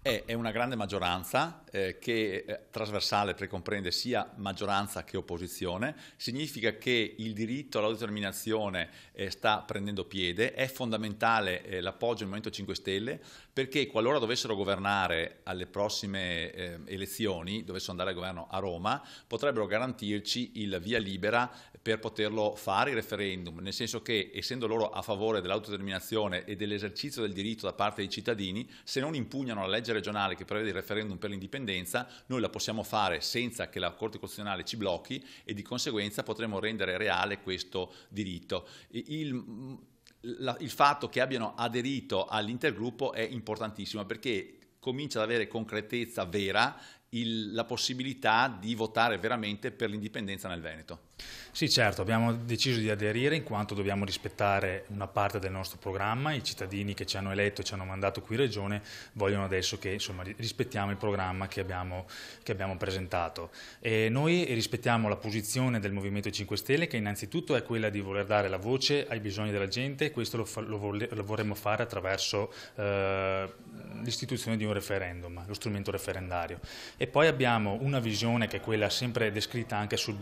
È una grande maggioranza che trasversale, perché comprende sia maggioranza che opposizione, significa che il diritto all'autodeterminazione sta prendendo piede, è fondamentale l'appoggio del Movimento 5 Stelle perché qualora dovessero governare alle prossime elezioni, dovessero andare al governo a Roma, potrebbero garantirci il via libera per poterlo fare il referendum, nel senso che essendo loro a favore dell'autodeterminazione e dell'esercizio del diritto da parte dei cittadini, se non impugnano la legge regionale che prevede il referendum per l'indipendenza, noi la possiamo fare senza che la Corte Costituzionale ci blocchi e di conseguenza potremo rendere reale questo diritto. Il fatto che abbiano aderito all'intergruppo è importantissimo perché comincia ad avere concretezza vera la possibilità di votare veramente per l'indipendenza nel Veneto. Sì, certo, abbiamo deciso di aderire in quanto dobbiamo rispettare una parte del nostro programma. I cittadini che ci hanno eletto e ci hanno mandato qui in Regione vogliono adesso che rispettiamo il programma che abbiamo presentato. E noi rispettiamo la posizione del Movimento 5 Stelle, che innanzitutto è quella di voler dare la voce ai bisogni della gente, e questo lo vorremmo fare attraverso l'istituzione di un referendum, lo strumento referendario. E poi abbiamo una visione che è quella sempre descritta anche sul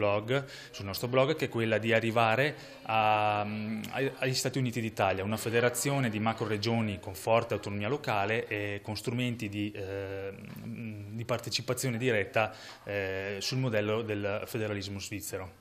nostro blog, che è quella di arrivare agli Stati Uniti d'Italia, una federazione di macro regioni con forte autonomia locale e con strumenti di partecipazione diretta sul modello del federalismo svizzero.